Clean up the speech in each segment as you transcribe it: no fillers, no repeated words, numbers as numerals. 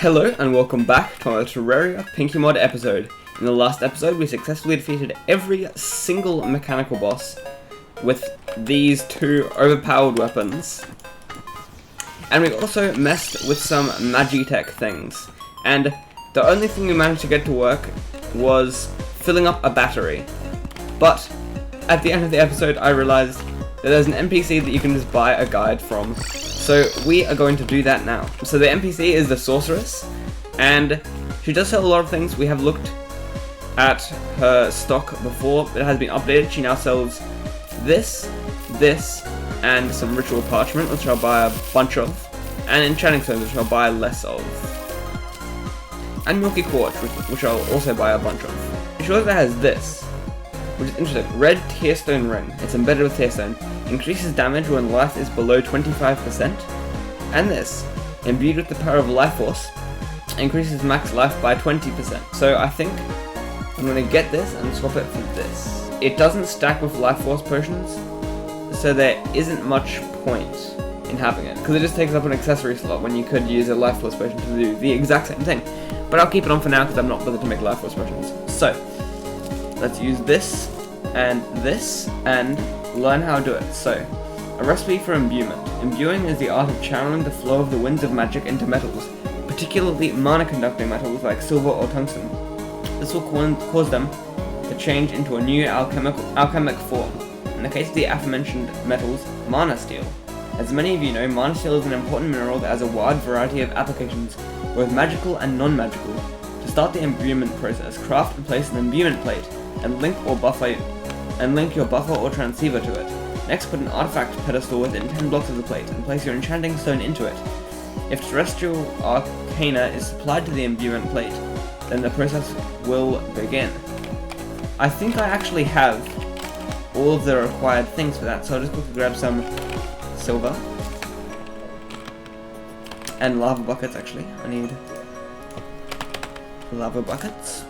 Hello and welcome back to another Terraria Pinkymod episode. In the last episode we successfully defeated every single mechanical boss with these two overpowered weapons. And we also messed with some Magitech things. And the only thing we managed to get to work was filling up a battery. But at the end of the episode I realized that there's an NPC that you can just buy a guide from. So we are going to do that now. So the NPC is the Sorceress, and she does sell a lot of things. We have looked at her stock before. It has been updated. She now sells this, and some ritual parchment, which I'll buy a bunch of, and enchanting stones, which I'll buy less of, and milky quartz, which I'll also buy a bunch of. She also has this, which is interesting. Red Tearstone Ring. It's embedded with Tearstone. Increases damage when life is below 25%. And this, imbued with the power of Life Force, increases max life by 20%. So I think I'm going to get this and swap it for this. It doesn't stack with Life Force potions, so there isn't much point in having it, because it just takes up an accessory slot when you could use a Life Force potion to do the exact same thing. But I'll keep it on for now because I'm not bothered to make Life Force potions. So let's use this and learn how to do it. So, a recipe for imbuement. Imbuing is the art of channeling the flow of the winds of magic into metals, particularly mana-conducting metals like silver or tungsten. This will cause them to change into a new alchemic form. In the case of the aforementioned metals, mana steel. As many of you know, mana steel is an important mineral that has a wide variety of applications, both magical and non-magical. To start the imbuement process, craft and place an imbuement plate, and link your buffer or transceiver to it. Next, put an artifact pedestal within 10 blocks of the plate and place your enchanting stone into it. If terrestrial arcana is supplied to the imbuement plate, then the process will begin. I think I actually have all of the required things for that, so I'll just quickly grab some silver and lava buckets. Actually, I need lava buckets.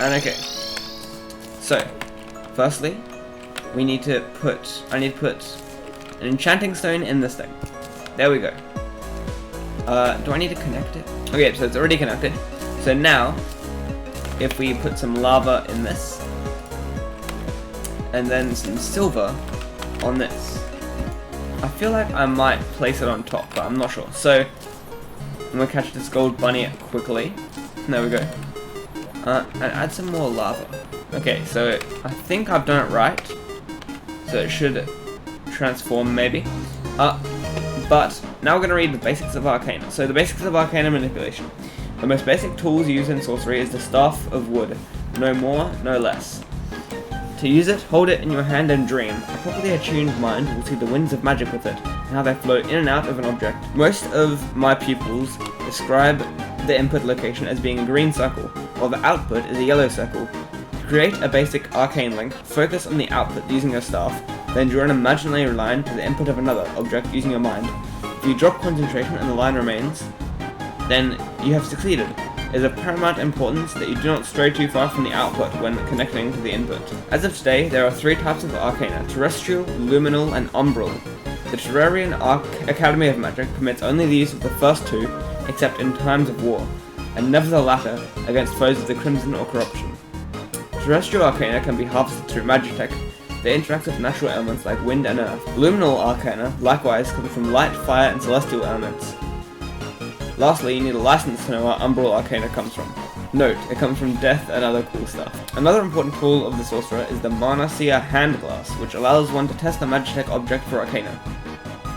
And okay, so firstly, I need to put an enchanting stone in this thing. There we go. Do I need to connect it? Okay, so it's already connected. So now, if we put some lava in this, and then some silver on this, I feel like I might place it on top, but I'm not sure. So, I'm gonna catch this gold bunny quickly. There we go. And add some more lava. Okay, so I think I've done it right. So it should transform maybe. But now we're going to read the basics of Arcana. So the basics of Arcana manipulation. The most basic tools used in sorcery is the Staff of Wood. No more, no less. To use it, hold it in your hand and dream. A properly attuned mind will see the winds of magic with it, and how they flow in and out of an object. Most of my pupils describe the input location as being a green circle, while the output is a yellow circle. To create a basic arcane link, focus on the output using your staff, then draw an imaginary line to the input of another object using your mind. If you drop concentration and the line remains, then you have succeeded. It is of paramount importance that you do not stray too far from the output when connecting to the input. As of today, there are three types of arcana: terrestrial, luminal, and umbral. The Terrarian Academy of Magic permits only the use of the first two, except in times of war, and never the latter against foes of the Crimson or Corruption. Terrestrial arcana can be harvested through Magitech. They interact with natural elements like wind and earth. Luminal arcana likewise come from light, fire, and celestial elements. Lastly, you need a license to know where umbral arcana comes from. Note, it comes from death and other cool stuff. Another important tool of the sorcerer is the Mana Seer Hand Glass, which allows one to test a Magitech object for arcana.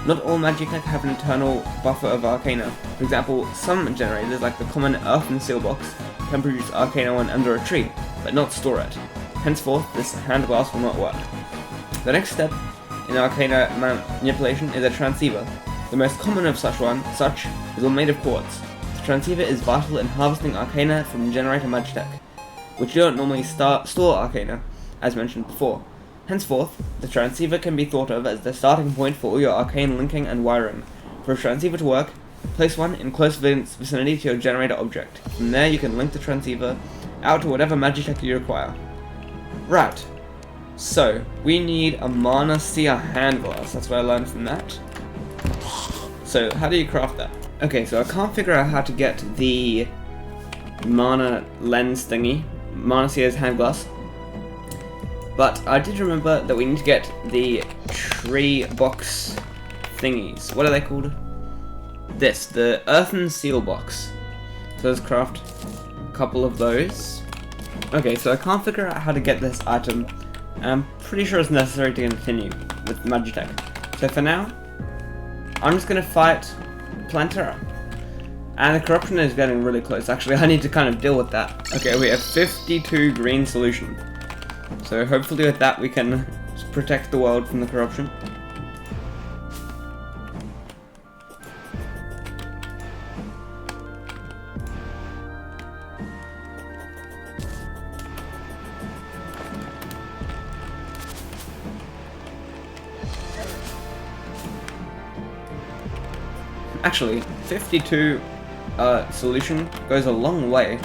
Not all Magitech have an internal buffer of arcana. For example, some generators, like the common Earth and Seal Box, can produce arcana when under a tree, but not store it. Henceforth, this hand glass will not work. The next step in arcana manipulation is a transceiver. The most common of such is one made of quartz. The transceiver is vital in harvesting arcana from generator Magitech, which do not normally store arcana, as mentioned before. Henceforth, the transceiver can be thought of as the starting point for all your arcane linking and wiring. For a transceiver to work, place one in close vicinity to your generator object. From there you can link the transceiver out to whatever Magitech you require. Right, so we need a Mana Seer hand glass. That's what I learned from that. So how do you craft that? Okay, so I can't figure out how to get the mana lens thingy, mana seer's handglass. But I did remember that we need to get the tree box thingies. What are they called? This, the earthen seal box. So let's craft a couple of those. Okay, so I can't figure out how to get this item. I'm pretty sure it's necessary to continue with Magitech. So for now, I'm just gonna fight Plantera. And the corruption is getting really close. Actually, I need to kind of deal with that. Okay, we have 52 green solution. So hopefully with that we can protect the world from the corruption. Actually, 52 solution goes a long way.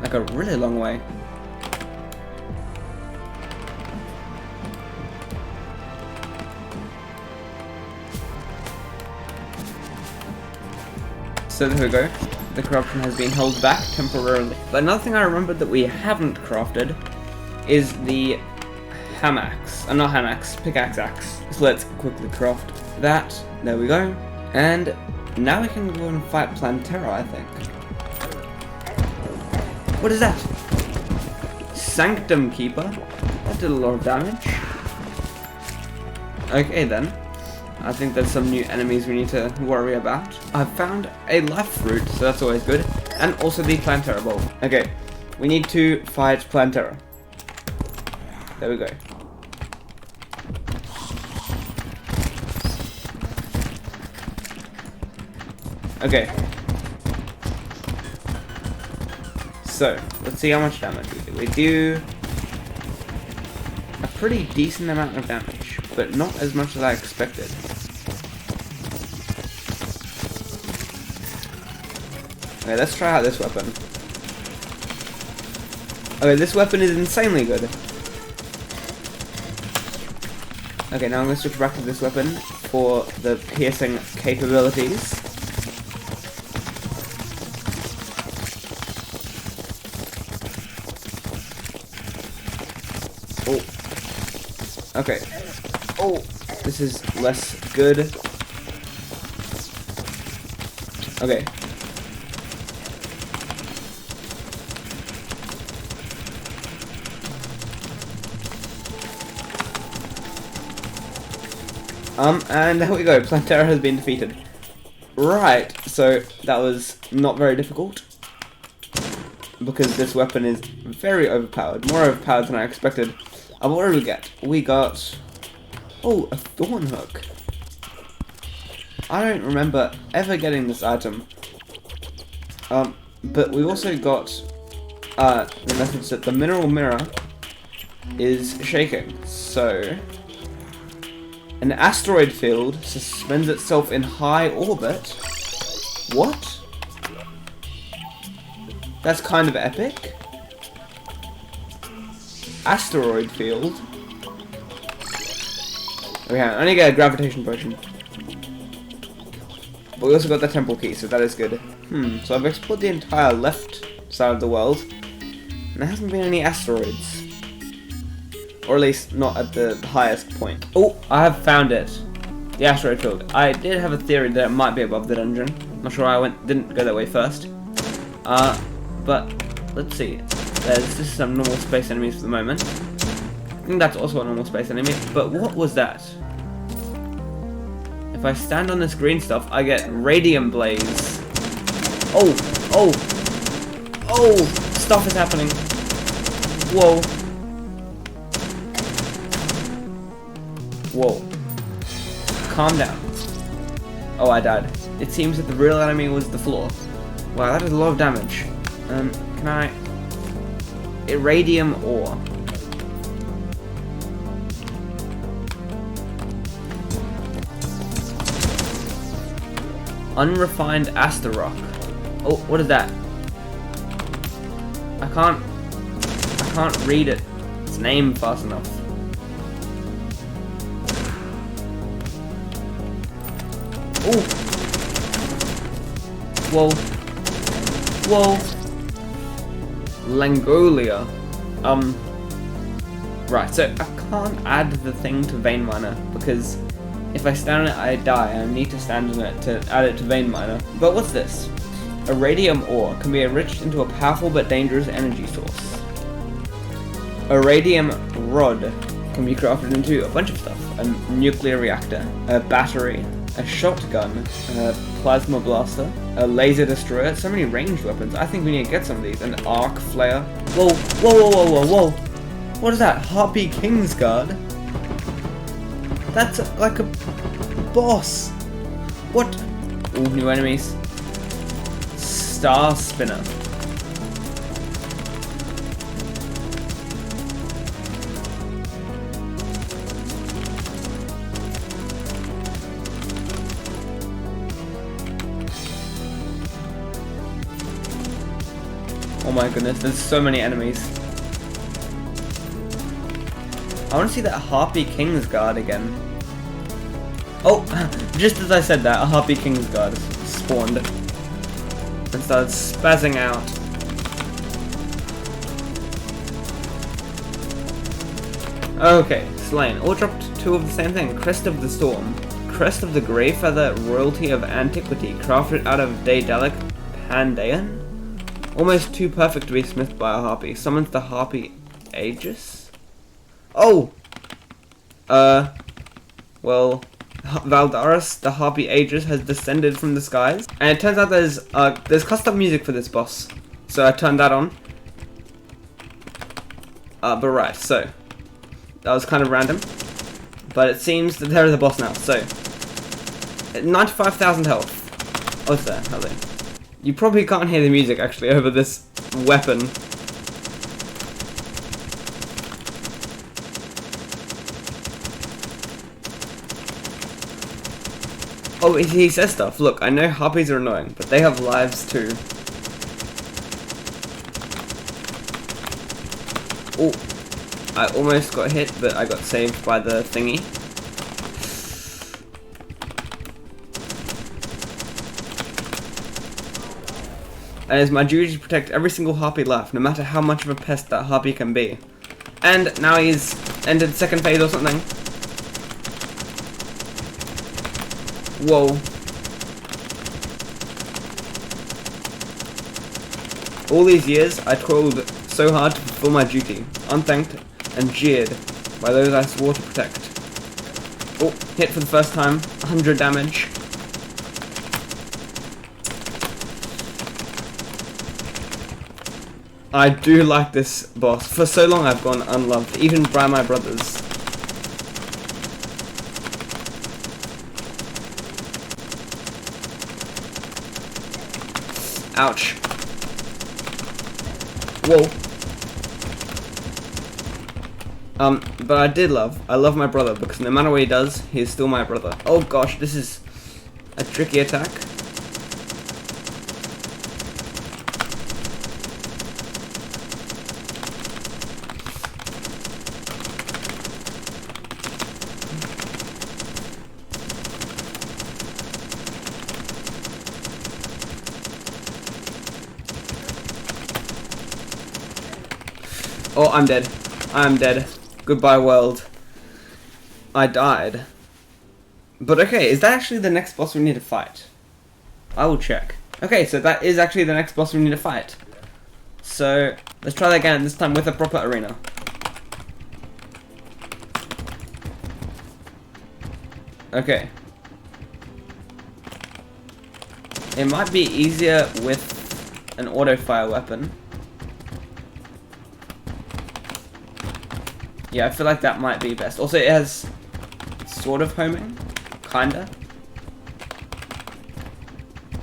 Like a really long way. So there we go. The corruption has been held back temporarily. But another thing I remembered that we haven't crafted is the hamax. Not hamax, pickaxe axe. So let's quickly craft that. There we go. And now we can go and fight Plantera, I think. What is that? Sanctum Keeper? That did a lot of damage. Okay then. I think there's some new enemies we need to worry about. I've found a life fruit, so that's always good. And also the Plantera bowl. Okay, we need to fight Plantera. There we go. Okay. So, let's see how much damage we do. We do a pretty decent amount of damage, but not as much as I expected. Okay, let's try out this weapon. Okay, this weapon is insanely good. Okay, now I'm going to switch back to this weapon for the piercing capabilities. Oh. Okay. Oh, this is less good. Okay. And there we go, Plantera has been defeated. Right, so that was not very difficult. Because this weapon is very overpowered, more overpowered than I expected. What did we get? We got... oh, a Thornhook. I don't remember ever getting this item. But we also got the message that the mineral mirror is shaking. So... an asteroid field suspends itself in high orbit. What? That's kind of epic. Asteroid field. Okay, I only get a gravitation potion. But we also got the temple key, so that is good. So I've explored the entire left side of the world. And there hasn't been any asteroids. Or at least not at the highest point. Oh, I have found it. The asteroid field. I did have a theory that it might be above the dungeon. Not sure why I didn't go that way first. But let's see. There's just some normal space enemies for the moment. I think that's also a normal space enemy. But what was that? If I stand on this green stuff, I get radium blaze. Oh, oh, oh! Stuff is happening. Whoa. Whoa. Calm down. Oh, I died. It seems that the real enemy was the floor. Wow, that is a lot of damage. Can I... Irradium ore. Unrefined Aster Rock. Oh, what is that? I can't read its name fast enough. Oh! Whoa. Whoa. Langolia. Right, so I can't add the thing to VeinMiner because if I stand on it, I die. I need to stand on it to add it to VeinMiner. But what's this? A radium ore can be enriched into a powerful but dangerous energy source. A radium rod can be crafted into a bunch of stuff. A nuclear reactor, a battery, a shotgun, a plasma blaster, a laser destroyer. So many ranged weapons. I think we need to get some of these. An arc flare. Whoa, whoa, whoa, whoa, whoa, whoa. What is that? Harpy Kingsguard? That's like a boss. What? Ooh, new enemies. Star Spinner. Oh my goodness, there's so many enemies. I want to see that Harpy Kingsguard again. Oh, just as I said that, a Harpy Kingsguard spawned and started spazzing out. Okay, slain. All dropped two of the same thing. Crest of the Storm. Crest of the Grey Feather, royalty of antiquity, crafted out of Daedalic Pandaean. Almost too perfect to be smithed by a harpy. Summons the Harpy Aegis. Oh! Well, Valdaris, the Harpy Aegis, has descended from the skies. And it turns out there's custom music for this boss. So I turned that on. But right, so. That was kind of random. But it seems that there is a boss now, so. 95,000 health. What's that? Hello. You probably can't hear the music, actually, over this weapon. Oh, he says stuff. Look, I know harpies are annoying, but they have lives too. Oh, I almost got hit, but I got saved by the thingy. And it's my duty to protect every single harpy left, no matter how much of a pest that harpy can be. And now he's entered second phase or something. Whoa. All these years, I toiled so hard to fulfill my duty, unthanked and jeered by those I swore to protect. Oh, hit for the first time, 100 damage. I do like this boss. For so long I've gone unloved, even by my brothers. Ouch. Whoa. But I love my brother, because no matter what he does, he is still my brother. Oh gosh, this is a tricky attack. Oh, I'm dead. I'm dead. Goodbye, world. I died. But okay, is that actually the next boss we need to fight? I will check. Okay, so that is actually the next boss we need to fight. So, let's try that again, this time with a proper arena. Okay. It might be easier with an auto-fire weapon. Yeah, I feel like that might be best. Also, it has sort of homing. Kinda.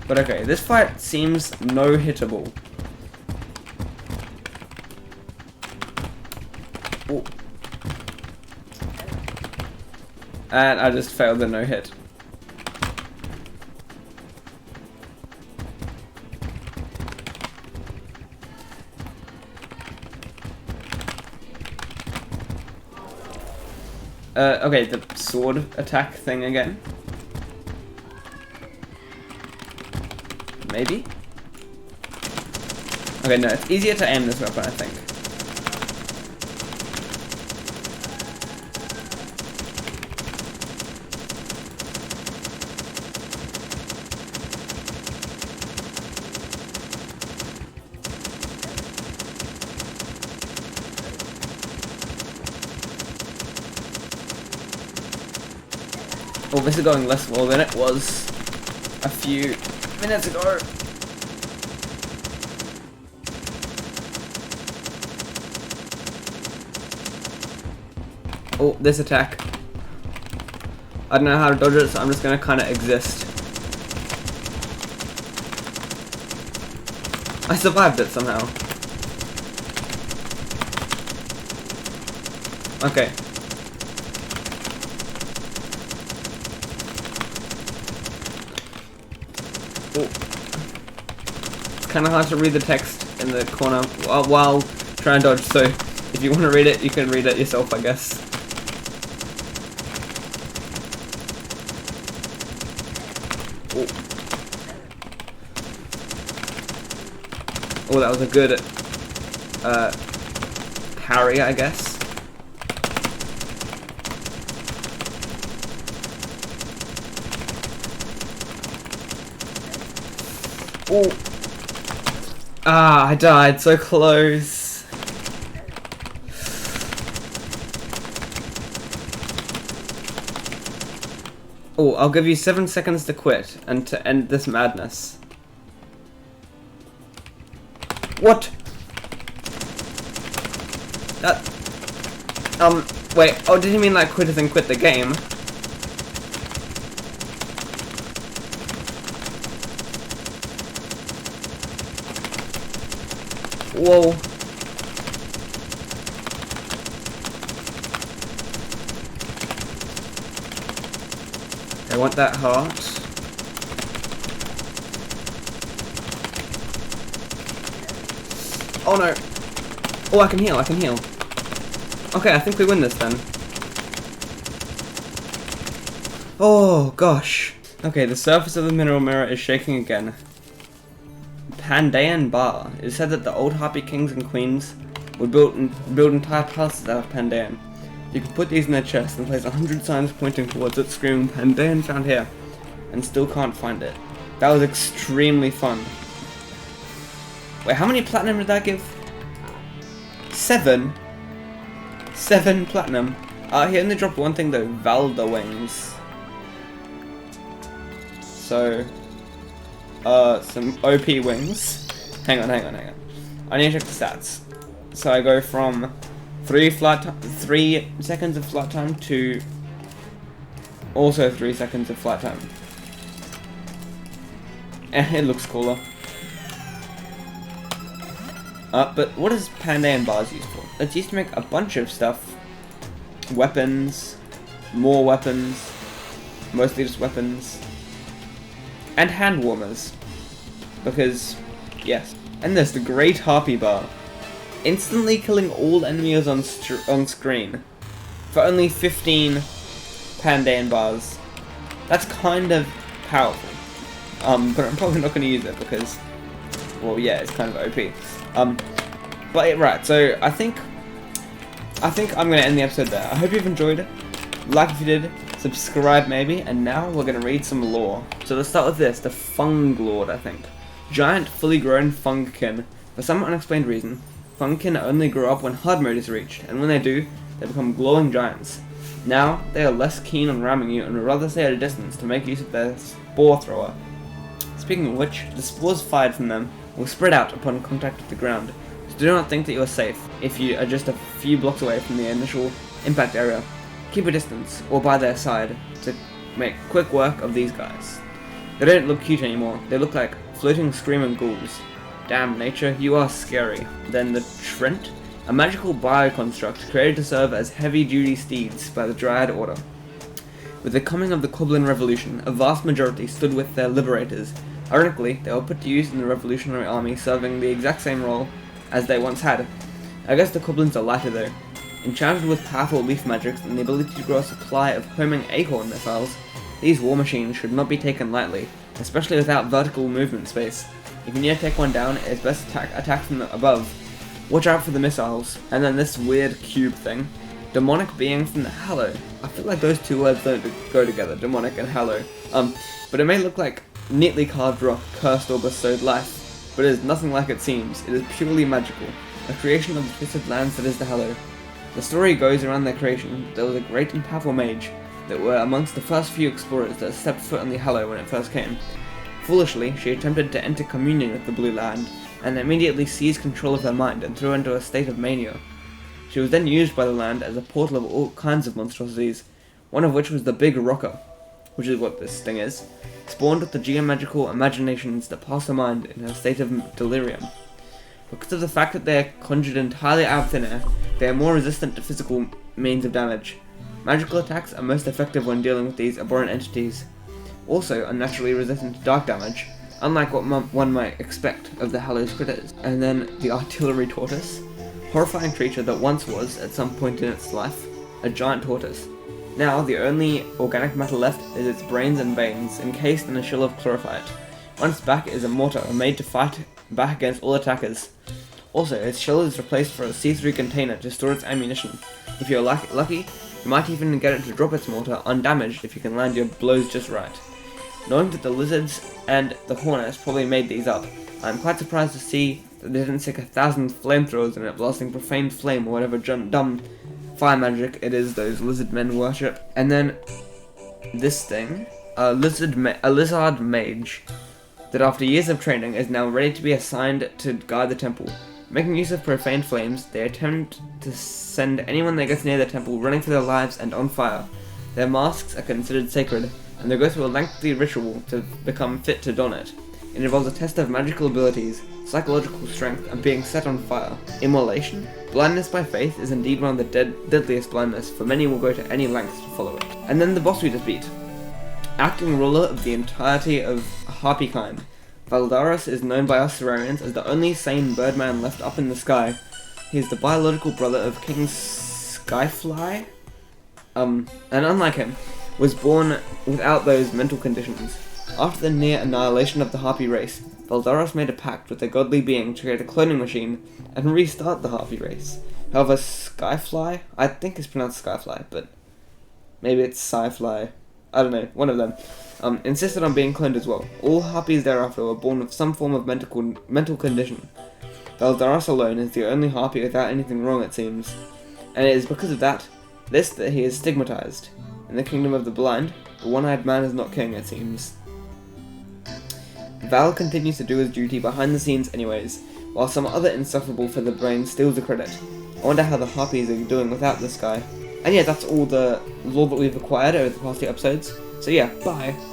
But okay, this fight seems no-hittable. Ooh. And I just failed the no-hit. Okay, the sword attack thing again. maybe? Okay, no, it's easier to aim this weapon, I think. Oh, this is going less well than it was a few minutes ago. Oh, this attack. I don't know how to dodge it, so I'm just gonna kinda exist. I survived it somehow. Okay. Oh. It's kind of hard to read the text in the corner while trying to dodge, so if you want to read it, you can read it yourself, I guess. Oh, oh, that was a good parry, I guess. Oh. Ah, I died so close. Oh, I'll give you 7 seconds to quit and to end this madness. What? That... wait, oh, did you mean like quit as in quit the game? Whoa. I want that heart. Oh no. Oh, I can heal, I can heal. Okay, I think we win this then. Oh gosh. Okay, the surface of the mineral mirror is shaking again. Panda Bar. It is said that the old Harpy kings and queens would build entire palaces out of Panda. You could put these in their chests and place 100 signs pointing towards it, screaming "Panda found here," and still can't find it. That was extremely fun. Wait, how many platinum did that give? 7? 7 platinum. He only dropped one thing though, Valda wings. So, some OP wings. Hang on. I need to check the stats. So I go from 3 seconds of flight time to also 3 seconds of flight time. It looks cooler. But what is Panda Bars used for? It's used to make a bunch of stuff. Weapons, more weapons, mostly just weapons, and hand warmers. Because, yes. And there's the Great Harpy Bar. Instantly killing all enemies on screen for only 15 Panda Bars. That's kind of powerful. But I'm probably not going to use it because, well, yeah, it's kind of OP. But right, so I think I'm going to end the episode there. I hope you've enjoyed it. Like if you did, subscribe maybe, and now we're going to read some lore. So let's start with this, the Fung Lord, I think. Giant, fully grown Fungkin. For some unexplained reason, Fungkin only grow up when hard mode is reached, and when they do, they become glowing giants. Now, they are less keen on ramming you and would rather stay at a distance to make use of their spore thrower. Speaking of which, the spores fired from them will spread out upon contact with the ground, so do not think that you are safe if you are just a few blocks away from the initial impact area. Keep a distance, or by their side, to make quick work of these guys. They don't look cute anymore, they look like floating screaming ghouls. Damn nature, you are scary. Then the Trent, a magical bioconstruct created to serve as heavy-duty steeds by the Dryad Order. With the coming of the Goblin Revolution, a vast majority stood with their liberators. Ironically, they were put to use in the Revolutionary Army, serving the exact same role as they once had. I guess the Goblins are lighter though. Enchanted with powerful leaf magics and the ability to grow a supply of homing acorn missiles, these war machines should not be taken lightly. especially without vertical movement space. If you need to take one down, it's best attack from above. Watch out for the missiles. And then this weird cube thing. Demonic being from the Hallow. I feel like those two words don't go together, demonic and Hallow. But it may look like neatly carved rock, cursed or bestowed life, but it is nothing like it seems. It is purely magical, a creation of the twisted lands that is the Hallow. The story goes around their creation. There was a great and powerful mage that were amongst the first few explorers that stepped foot on the Hallow when it first came. Foolishly, she attempted to enter communion with the Blue Land, and immediately seized control of her mind and threw her into a state of mania. She was then used by the land as a portal of all kinds of monstrosities, one of which was the Big Rocker, which is what this thing is, spawned with the geomagical imaginations that pass her mind in her state of delirium. Because of the fact that they are conjured entirely out of thin air, they are more resistant to physical means of damage. Magical attacks are most effective when dealing with these abhorrent entities. Also, unnaturally resistant to dark damage, unlike what one might expect of the Hallow's critters. And then the Artillery Tortoise, horrifying creature that once was, at some point in its life, a giant tortoise. Now, the only organic matter left is its brains and veins, encased in a shell of chlorophyte. On its back is a mortar made to fight back against all attackers. Also, its shell is replaced for a see-through container to store its ammunition. If you're lucky, you might even get it to drop its mortar undamaged if you can land your blows just right. Knowing that the lizards and the hornets probably made these up, I'm quite surprised to see that they didn't stick 1,000 flamethrowers in it blasting profane flame or whatever dumb fire magic it is those lizard men worship. And then this thing, a lizard mage, that after years of training is now ready to be assigned to guard the temple. Making use of profane flames, they attempt to send anyone that gets near the temple running for their lives and on fire. Their masks are considered sacred, and they go through a lengthy ritual to become fit to don it. It involves a test of magical abilities, psychological strength, and being set on fire. Immolation? Blindness by faith is indeed one of the deadliest blindness, for many will go to any lengths to follow it. And then the boss we just beat. Acting ruler of the entirety of Harpy kind, Valdaris is known by us Terrarians as the only sane birdman left up in the sky. He is the biological brother of King Skyfly, and unlike him, was born without those mental conditions. After the near annihilation of the Harpy race, Valdaris made a pact with a godly being to create a cloning machine and restart the Harpy race. However, Skyfly, I think it's pronounced Skyfly, but maybe it's Sci-Fly, I don't know, one of them, insisted on being cloned as well. All Harpies thereafter were born with some form of mental condition. Valdaris alone is the only Harpy without anything wrong, it seems, and it is because of that he is stigmatized. In the kingdom of the blind, the one-eyed man is not king, it seems. Val continues to do his duty behind the scenes anyways, while some other insufferable for the brain steals the credit. I wonder how the Harpies are doing without this guy. And yeah, that's all the lore that we've acquired over the past few episodes. So yeah, bye!